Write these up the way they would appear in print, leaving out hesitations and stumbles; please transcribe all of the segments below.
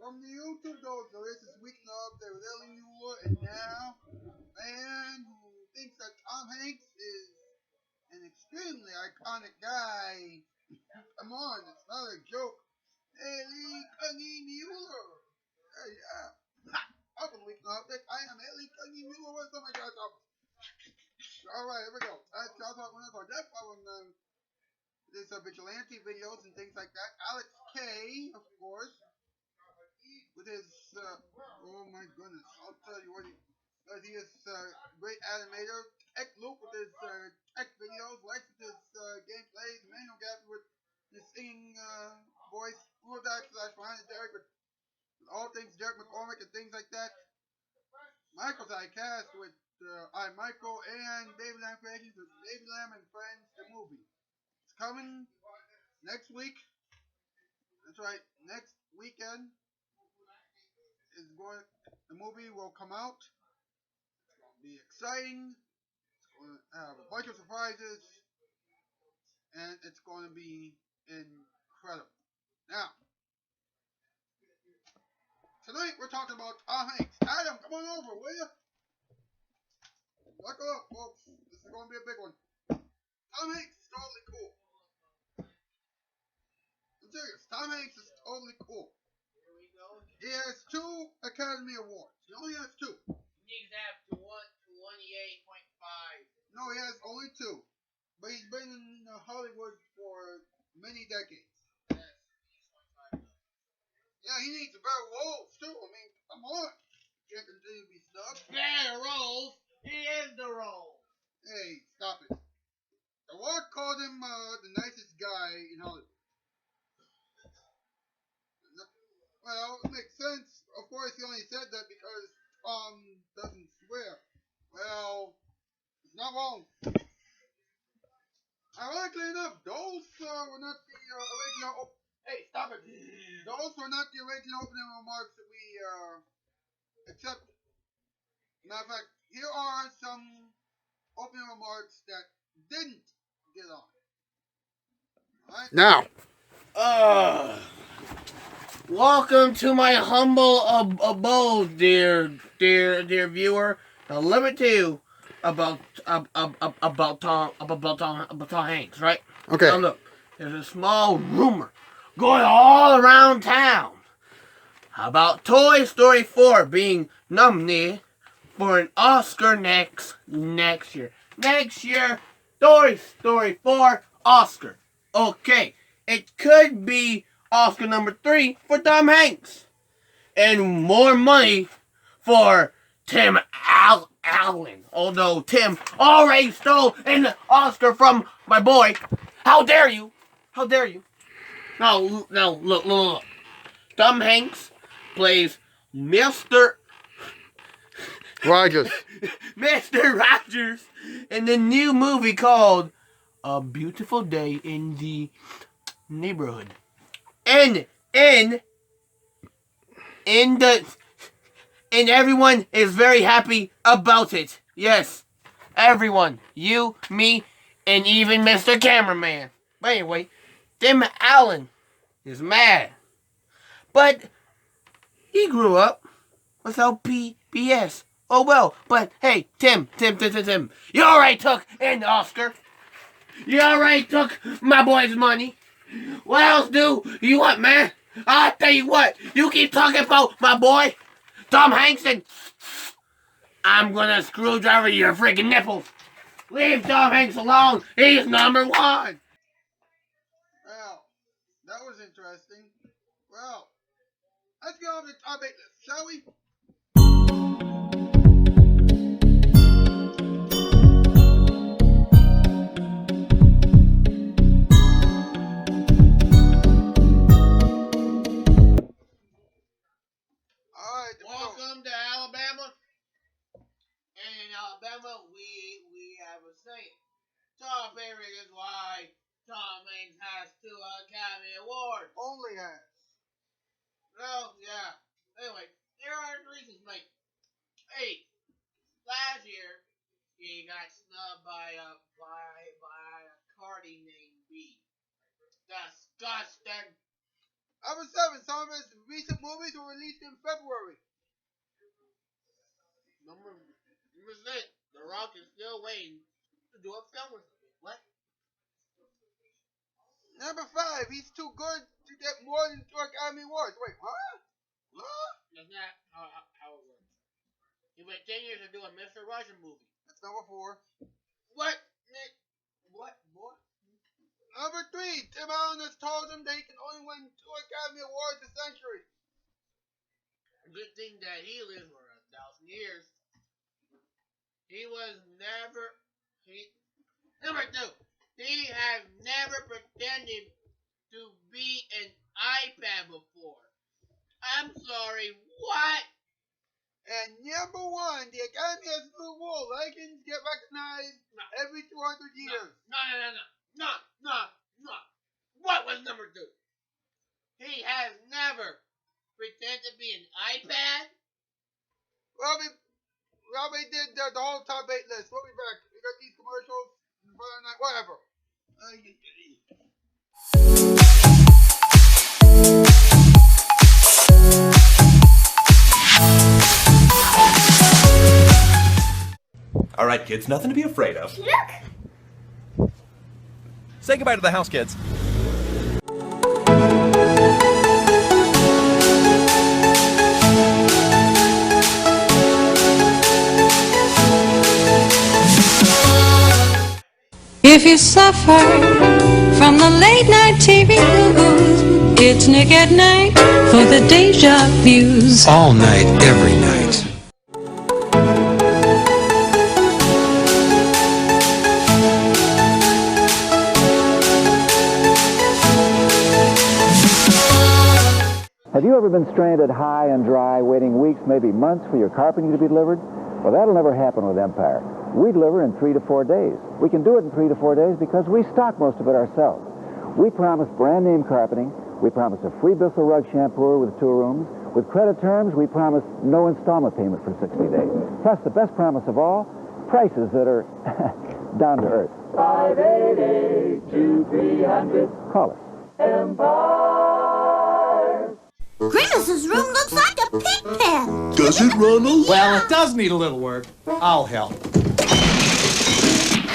from the YouTube though. So this is Weeknight there with Muller, and now man who thinks that Tom Hanks is an extremely iconic guy. Come on, it's not a joke. Muller. Hey, yeah. Welcome to Weeknight. I am Muller. What's on my God? Alright, here we go. Shoutout Spotlight. That's why I'm this vigilante videos and things like that. Alex K, of course, with his oh my goodness, I'll tell you what he is great animator. Tech Loop with his tech videos, Lex with his gameplays, Manuel Gaffney with his singing voice, Ulodak / behind the Derek with all things Derek McCormick and things like that. Michael's iCast with I Michael and Baby Lamb Creations with Baby Lamb and Friends the movie. It's coming next week. That's right, next weekend is going. The movie will come out. It's going to be exciting. It's going to have a bunch of surprises, and it's going to be incredible. Now, tonight we're talking about Tom Hanks. Adam, come on over, will you? Buckle up, folks. This is going to be a big one. Tom Hanks is totally cool. I'm serious. Tom Hanks is totally cool. He has 2 Academy Awards. He only has 2. He needs to have 28.5. No, he has only 2. But he's been in Hollywood for many decades. Yeah, he needs better roles too. I mean, come on. You can't continue to be snubbed. Better roles? He is the role. Hey, stop it. The Rock called him the nicest guy in Hollywood. Well, it makes sense. Of course, he only said that because Tom doesn't swear. Well, it's not wrong. Ironically enough, those were not the original. Hey, stop it! Those were not the original opening remarks that we accepted. Matter of fact, here are some opening remarks that didn't get on. Alright? Now, Welcome to my humble abode, dear viewer. Now, let me tell you about Tom Hanks, right? okay. Now look, there's a small rumor going all around town about Toy Story 4 being nominated for an Oscar next year. Next year, Toy Story 4 Oscar. Okay, it could be Oscar number 3 for Tom Hanks. And more money for Tim Allen. Although Tim already stole an Oscar from my boy. How dare you? How dare you? Now, look. Tom Hanks plays Mr. Rogers. Mr. Rogers in the new movie called A Beautiful Day in the Neighborhood. And everyone is very happy about it. Yes. Everyone. You, me, and even Mr. Cameraman. But anyway, Tim Allen is mad. But he grew up without PBS. Oh well, but hey, Tim. You already took an Oscar. You already took my boy's money. What else do you want, man? I'll tell you what, you keep talking about my boy, Tom Hanks, and I'm gonna screwdriver your freaking nipples. Leave Tom Hanks alone. He's number 1. Well, that was interesting. Well, let's get on to the topic list, shall we? Alright, Welcome to Alabama. And in Alabama, we have a saying. Top favorite is why Tom Hanks has 2 Academy Awards. only has. Well, yeah. Anyway, there are reasons, mate. Hey, last year he got snubbed by a Cardi named B. Disgusting. Number 7, some of his recent movies were released February. Number 6, The Rock is still waiting to do a film with him. What? Number 5, he's too good to get more than 2 Academy Awards. Wait, what? What? That's not how it works. He went 10 years to do a Mr. Russian movie. That's number 4. What? Nick? What? What? Number 3, Tim Allen has told him they can only win 2 Academy Awards a century. Good thing that he lived for 1,000 years. He was never. Number 2, he has never pretended to be an iPad before. I'm sorry, what? And number 1, the Academy has a new rule. Legends get recognized every 200 years. No. What was number 2? He has never pretended to be an iPad? Robbie did the whole top 8 list. We'll be back. We got these commercials. Whatever. All right, kids, nothing to be afraid of. Look! Say goodbye to the house, kids. If you suffer from the late night TV blues, it's Nick at Night for the deja views. All night, every night. Have you ever been stranded high and dry, waiting weeks, maybe months for your carpeting to be delivered? Well, that'll never happen with Empire. We deliver in 3 to 4 days. We can do it in 3 to 4 days because we stock most of it ourselves. We promise brand name carpeting. We promise a free Bissell rug shampooer with 2 rooms. With credit terms, we promise no installment payment for 60 days. Plus, the best promise of all, prices that are down to earth. 588-2300. Call us. Empire! Grimace's room looks like a pig pen. Does it, Ronald? Well, it does need a little work. I'll help.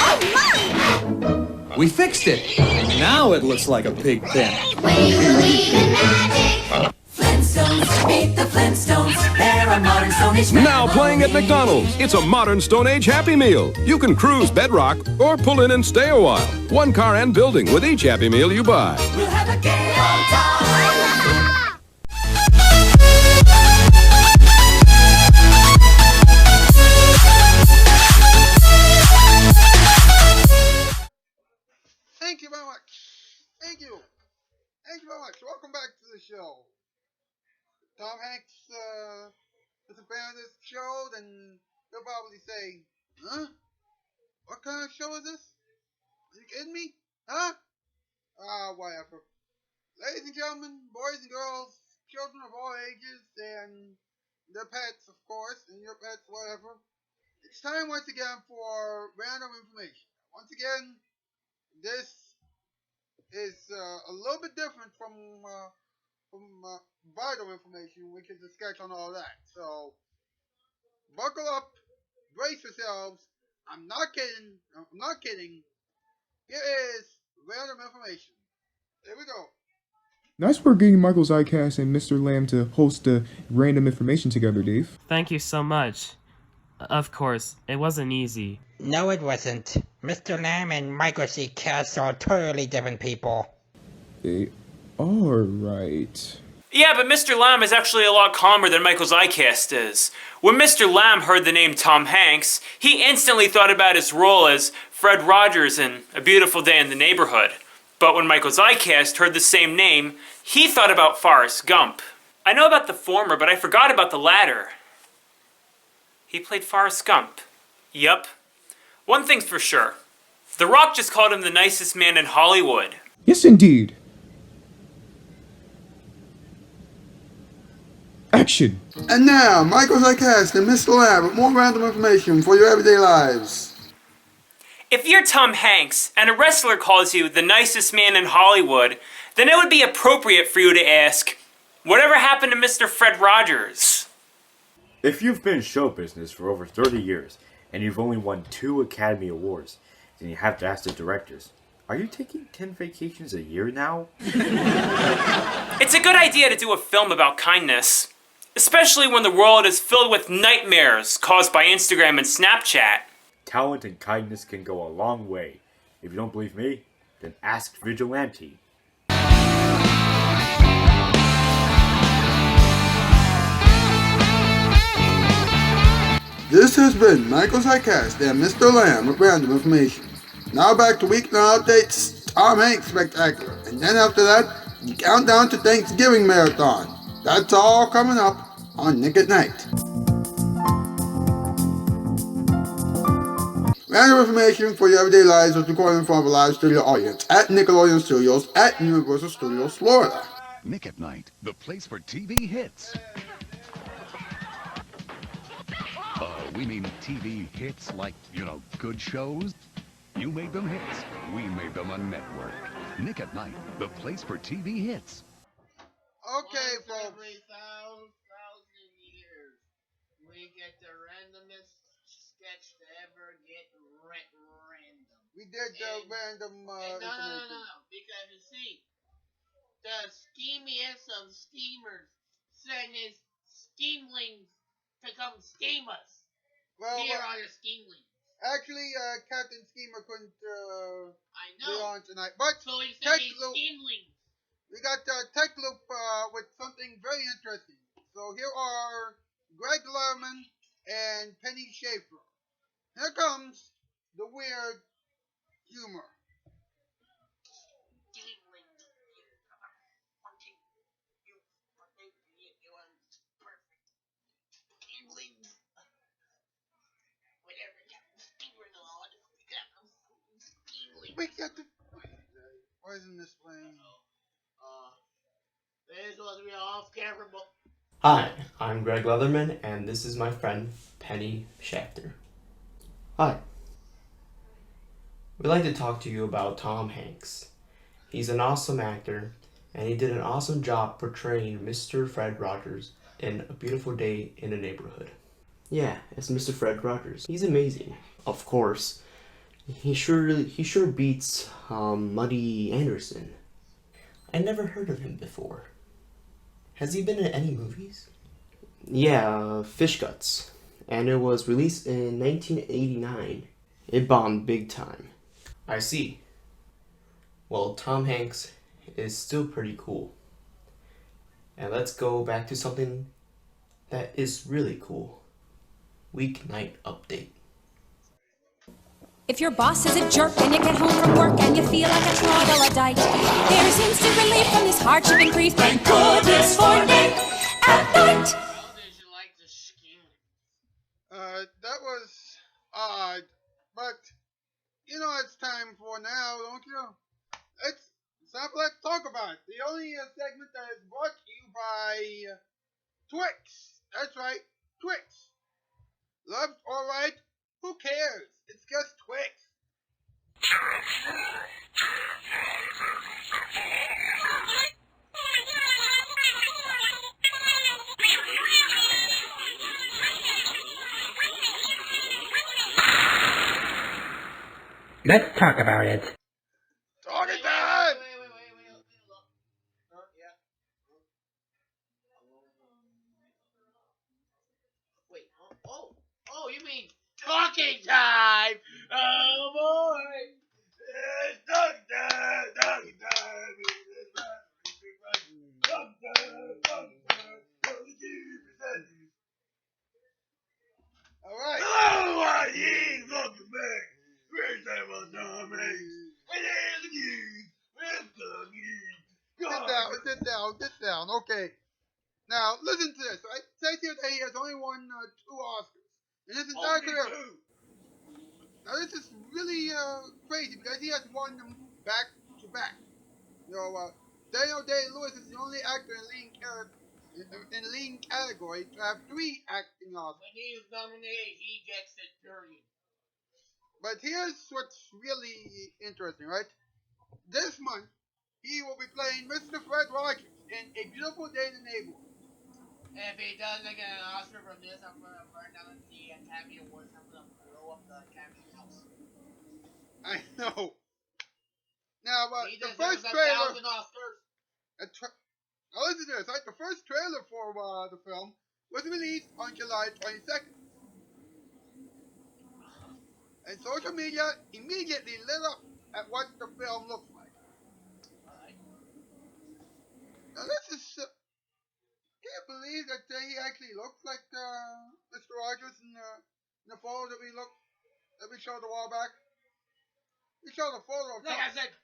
Oh, my! We fixed it. Now it looks like a pig pen. We believe in magic. Flintstones, meet the Flintstones. They're a modern Stone Age Now playing at McDonald's, it's a modern Stone Age Happy Meal. You can cruise Bedrock or pull in and stay a while. 1 car and building with each Happy Meal you buy. We'll have a gay old time. Thank you very much. Thank you. Thank you very much. Welcome back to the show. Tom Hanks is a fan of this show, then he'll probably say, huh? What kind of show is this? Are you kidding me? Huh? Whatever. Ladies and gentlemen, boys and girls, children of all ages, and their pets, of course, and your pets, whatever. It's time once again for random information. Once again, this is a little bit different from vital information, which is a sketch on all that. So, buckle up, brace yourselves. I'm not kidding. I'm not kidding. Here is random information. Here we go. Nice work getting Michael's iCast and Mr. Lamb to host the random information together, Dave. Thank you so much. Of course, it wasn't easy. No, it wasn't. Mr. Lamb and Michael C. Cass are totally different people. They are right. Yeah, but Mr. Lamb is actually a lot calmer than Michael's iCast is. When Mr. Lamb heard the name Tom Hanks, he instantly thought about his role as Fred Rogers in A Beautiful Day in the Neighborhood. But when Michael's iCast heard the same name, he thought about Forrest Gump. I know about the former, but I forgot about the latter. He played Forrest Gump. Yup. One thing's for sure. The Rock just called him the nicest man in Hollywood. Yes, indeed. Action! And now, Michael's iCast and Mr. Lab with more random information for your everyday lives. If you're Tom Hanks and a wrestler calls you the nicest man in Hollywood, then it would be appropriate for you to ask, Whatever happened to Mr. Fred Rogers? If you've been in show business for over 30 years and you've only won 2 Academy Awards, then you have to ask the directors, are you taking 10 vacations a year now? It's a good idea to do a film about kindness, especially when the world is filled with nightmares caused by Instagram and Snapchat. Talent and kindness can go a long way. If you don't believe me, then ask Vigilante. This has been Michael's Highcast and Mr. Lamb with random information. Now back to Weeknight Updates, Tom Hanks Spectacular, and then after that, the Countdown to Thanksgiving Marathon. That's all coming up on Nick at Night. Random information for your everyday lives was recorded in front of a live studio audience at Nickelodeon Studios at Universal Studios, Florida. Nick at Night, the place for TV hits. We mean TV hits like, good shows. You made them hits. We made them a network. Nick at Night, the place for TV hits. Okay, folks. Every thousand years, we get the randomest sketch to ever get random. We did the random no, because you see, the schemiest of schemers send his schemelings to come scheme us. Well, here are your schemelings. Actually, Captain Schemer couldn't I know. be on tonight, but so he sent his schemelings. We got Tech Loop with something very interesting. So here are Greg Lerman and Penny Schaefer. Here comes the weird humor. We got the. Why isn't this playing? This was real off-camera. Hi, I'm Greg Leatherman, and this is my friend Penny Schaefer. Hi. We'd like to talk to you about Tom Hanks. He's an awesome actor, and he did an awesome job portraying Mr. Fred Rogers in A Beautiful Day in the Neighborhood. Yeah, it's Mr. Fred Rogers. He's amazing. Of course, he sure beats Muddy Anderson. I never heard of him before. Has he been in any movies? Yeah, Fish Guts. And it was released in 1989. It bombed big time. I see. Well, Tom Hanks is still pretty cool. And let's go back to something that is really cool. Weeknight update. If your boss is a jerk and you get home from work and you feel like a troglodyte, there's instant relief from this hardship and grief. Thank goodness for Nick at Night. That was odd, but it's time for now, don't you? It's time for Let's Talk About It. The only segment that is brought to you by Twix. That's right, Twix. Loved or right? Who cares? It's just Twix. Let's talk about it. Talking time! Wait, oh, you mean talking time? Oh boy! It's talking time! Talking time! Alright. Hello, ye! Welcome back. Great time on Tom Hanks. And here's the news. Sit down. Okay. Now, listen to this, right? It says here that he has only won 2 Oscars. In his entire career. Now, this is really crazy because he has won them back to back. Daniel Day-Lewis is the only actor in leading category to have 3 acting Oscars. When he's nominated, he gets it, period. But here's what's really interesting, right? This month, he will be playing Mr. Fred Rogers in A Beautiful Day in the Neighborhood. If he doesn't get an Oscar from this, I'm gonna burn down the Academy Awards. I'm gonna blow up the Academy House. I know. Now, He the deserves first trailer. 1,000 Oscars. Now listen to this, right? The first trailer for the film was released on July 22nd. And social media immediately lit up at what the film looks like. Alright. Now this is... can't believe that he actually looks like Mr. Rogers in the photo that we showed a while back. We showed a photo of... Like I said,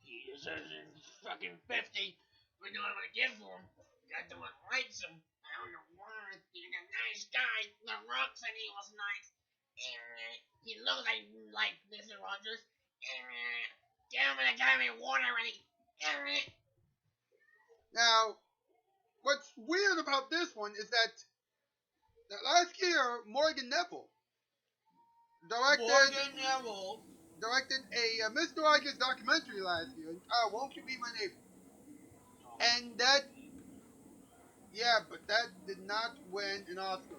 he deserves fucking 50. We know what I'm gonna give to him. Got the one likes him. I don't know why. He's a nice guy. The Rock said he was nice. He looks like Mr. Rogers. Get him an Academy Award already. Now, what's weird about this one is that last year, Morgan Neville directed a Mr. Rogers documentary last year, Won't You Be My Neighbor? And that, but that did not win an Oscar.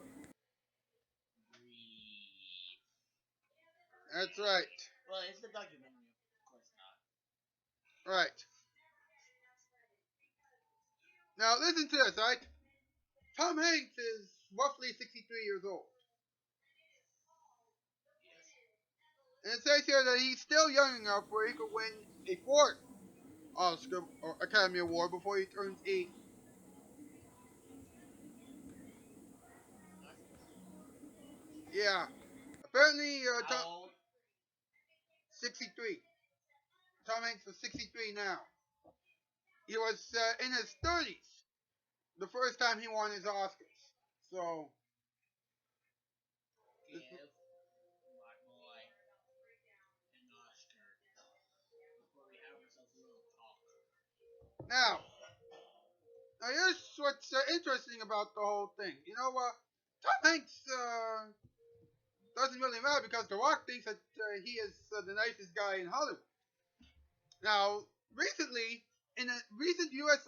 That's right. Well, it's the documentary, of course not. Right. Now, listen to this, right? Tom Hanks is roughly 63 years old. And it says here that he's still young enough where he could win a fourth Oscar or Academy Award before he turns 80. Yeah. Apparently, 63. Tom Hanks is 63 now. He was in his 30s the first time he won his Oscars. So... Give my boy an Oscar before we have ourselves a little talk. Now here's what's interesting about the whole thing. You know, Tom Hanks doesn't really matter because The Rock thinks that he is the nicest guy in Hollywood. Now, recently in a U.S.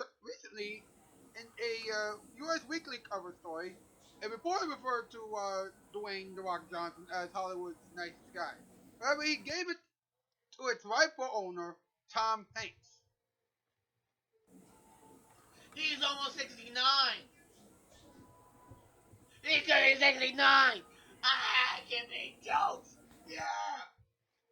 Weekly cover story, a reporter referred to Dwayne The Rock Johnson as Hollywood's nicest guy. However, he gave it to its rightful owner, Tom Hanks. He's almost 69. He's gonna be 69. Give me jokes. Yeah.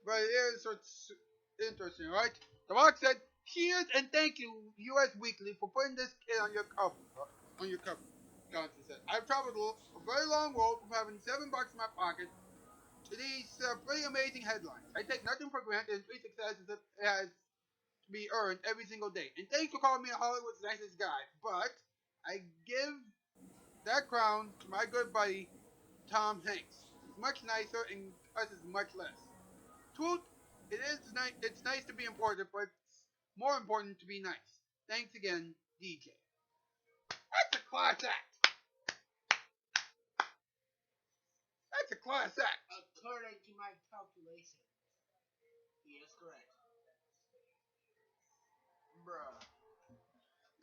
But here's what's interesting, right? The Rock said, "Cheers and thank you, U.S. Weekly, for putting this kid on your cover." Johnson said, "I've traveled a very long road from having $7 in my pocket to these pretty amazing headlines. I take nothing for granted and treat success as if it has to be earned every single day. And thanks for calling me Hollywood's nicest guy. But I give that crown to my good buddy, Tom Hanks. He's much nicer and us is much less. Truth, it's nice to be important, but it's more important to be nice. Thanks again, DJ." That's a class act. That's a class act. According to my calculation, he is correct. Bruh.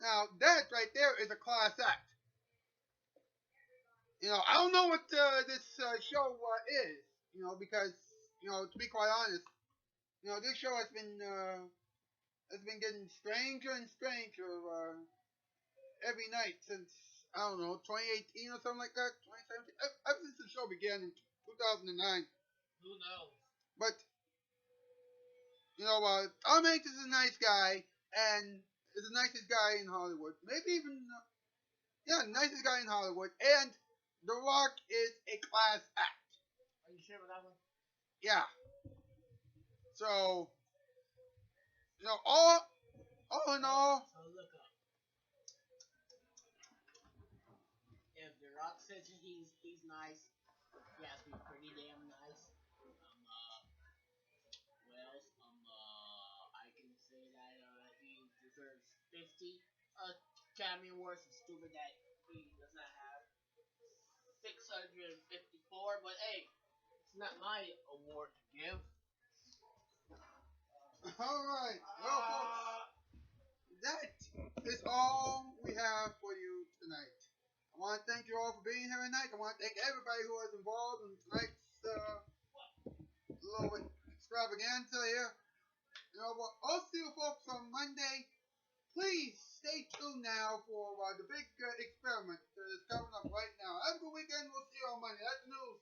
Now, that right there is a class act. You know, I don't know what this show is, you know, because, you know, to be quite honest, you know, this show has been getting stranger and stranger every night since, I don't know, 2018 or something like that, 2017, ever since the show began in 2009. Who knows? But, you know, Tom Hanks is a nice guy, and is the nicest guy in Hollywood. Maybe even, nicest guy in Hollywood, and The Rock is a class act. Are you sure about that one? Yeah. So, you know, all in all. So look up. If The Rock says he's nice, he has to be pretty damn nice. I can say that he deserves 50 Academy Awards. It's stupid that he does not have 654, but hey, it's not my award to give. Alright, well folks, that is all we have for you tonight. I want to thank you all for being here tonight. I want to thank everybody who was involved in tonight's little extravaganza here. You know, but I'll see you folks on Monday. Please stay tuned now for the big experiment that is coming up right now. Have a good weekend. We'll see you on Monday. That's the news.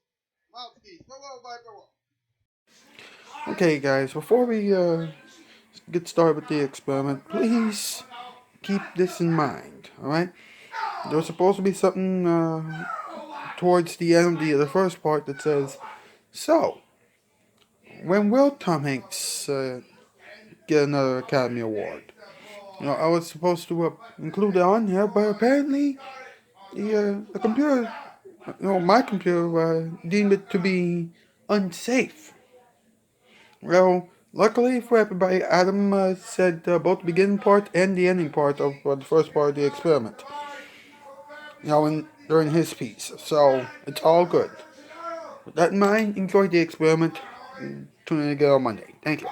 Mouthpiece. Farewell, bye, farewell. Okay, guys, before we get started with the experiment, please keep this in mind, alright? There's supposed to be something towards the end of the first part that says, so, when will Tom Hanks get another Academy Award? You know, I was supposed to include it on here, but apparently the computer, my computer deemed it to be unsafe. Well, luckily for everybody, Adam said both the beginning part and the ending part of the first part of the experiment. During his piece, so it's all good. With that in mind, enjoy the experiment. Tune in again on Monday. Thank you.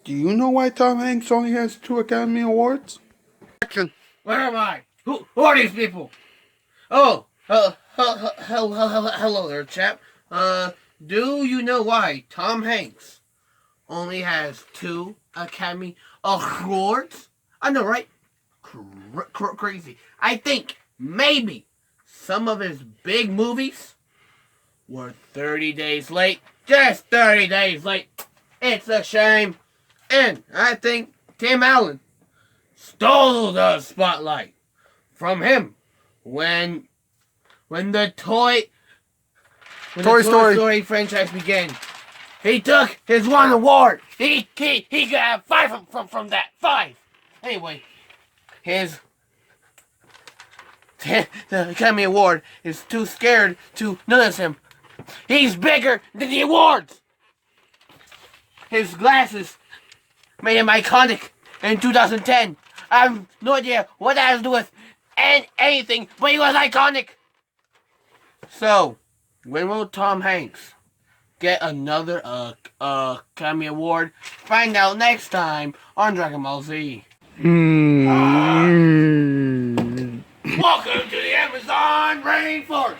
Do you know why Tom Hanks only has 2 Academy Awards? Where am I? Who are these people? Oh, hello there, chap. Do you know why Tom Hanks only has 2 Academy Awards? I know, right? Crazy. I think maybe some of his big movies were 30 days late. Just 30 days late. It's a shame. And I think Tim Allen stole the spotlight from him when the Toy Story franchise began. He took his 1 award. He got 5 from that. 5. Anyway, the Academy Award is too scared to notice him. He's bigger than the awards. His glasses made him iconic in 2010. I have no idea what that has to do with anything, but he was iconic. So, when will Tom Hanks get another Academy Award? Find out next time on Dragon Ball Z. Welcome to the Amazon rainforest.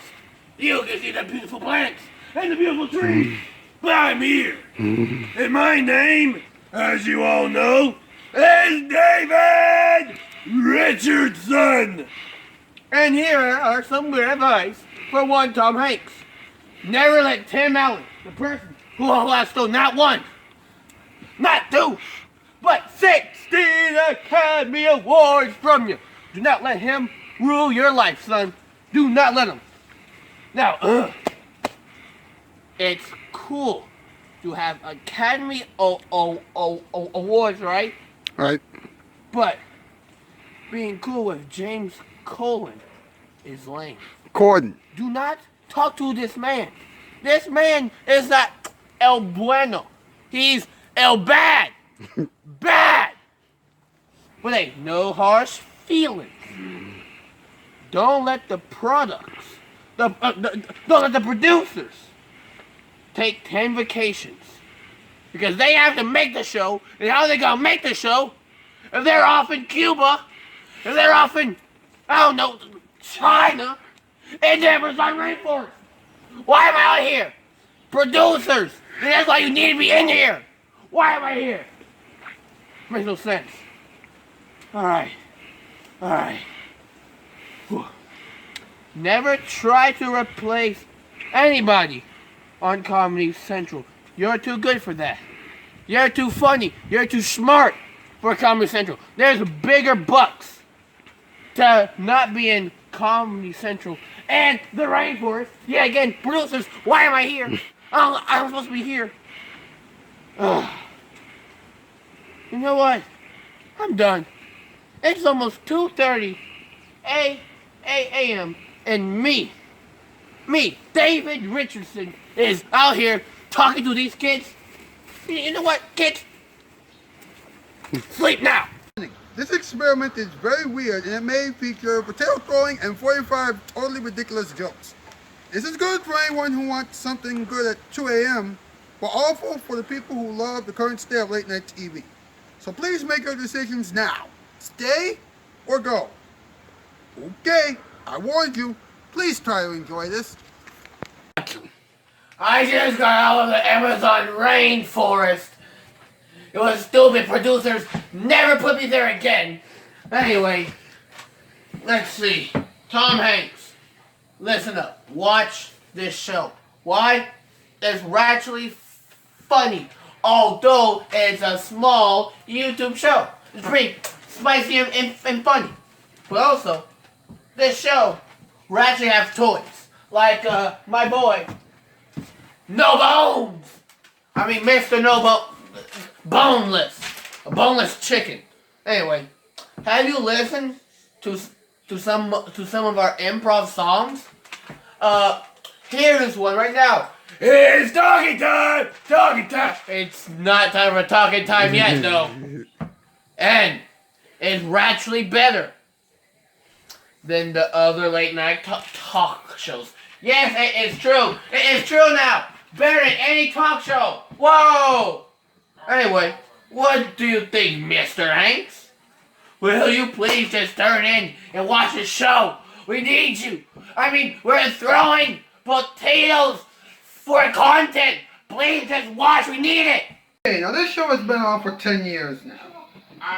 You can see the beautiful plants and the beautiful trees. But I'm here. And my name, as you all know, is David Richardson. And here are some good advice for one Tom Hanks. Never let Tim Allen, the person who has stolen not 1, not 2, but 16 Academy Awards from you. Do not let him rule your life, son. Do not let him. Now, it's cool to have Academy Awards, right? Right. But being cool with James Corden is lame. Corden. Do not talk to this man. This man is not El Bueno. He's El Bad. Bad. But hey, no harsh feelings. Don't let the products, don't let the producers take 10 vacations. Because they have to make the show. And how are they going to make the show? If they're off in Cuba, if they're off in, I don't know, China, in the Amazon rainforest. Why am I out here? Producers. That's why you need to be in here. Why am I here? Makes no sense. Alright. Never try to replace anybody on Comedy Central. You're too good for that. You're too funny. You're too smart for Comedy Central. There's bigger bucks to not be in Comedy Central and the rainforest. Yeah, again, producers, why am I here? I'm supposed to be here. Ugh. You know what? I'm done. It's almost 2:30 a.m. and me, David Richardson, is out here talking to these kids. You know what, kids? Sleep now. This experiment is very weird and it may feature potato throwing and 45 totally ridiculous jokes. This is good for anyone who wants something good at 2 a.m., but awful for the people who love the current state of late night TV. So please make your decisions now. Stay or go? Okay, I warned you. Please try to enjoy this. I just got out of the Amazon rainforest. It was stupid producers never put me there again. Anyway, let's see. Tom Hanks, listen up. Watch this show. Why? It's actually funny. Although it's a small YouTube show. It's pretty spicy and funny. But also, this show will actually have toys. Like my boy, No Bones. I mean, Mr. No Boneless. A boneless chicken. Anyway, have you listened to some of our improv songs? Here's one right now. It's talking time! Talking time! It's not time for talking time yet, though. And it's actually better than the other late night talk shows. Yes, it's true. It's true now. Better than any talk show. Whoa! Anyway, what do you think, Mr. Hanks? Will you please just turn in and watch the show? We need you. I mean, we're throwing potatoes for content. Please just watch. We need it. Hey, now this show has been on for 10 years now.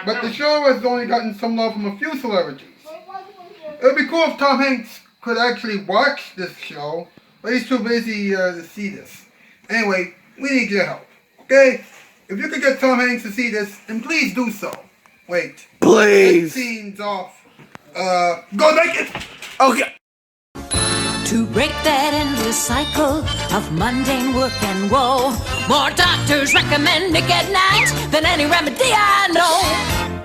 But the show has only gotten some love from a few celebrities. It would be cool if Tom Hanks could actually watch this show, but he's too busy to see this. Anyway, we need your help, okay? If you could get Tom Hanks to see this, then please do so. Wait. Please. That scene's off. Go make it. Okay. To break that endless cycle of mundane work and woe, more doctors recommend Nick at Night than any remedy I know.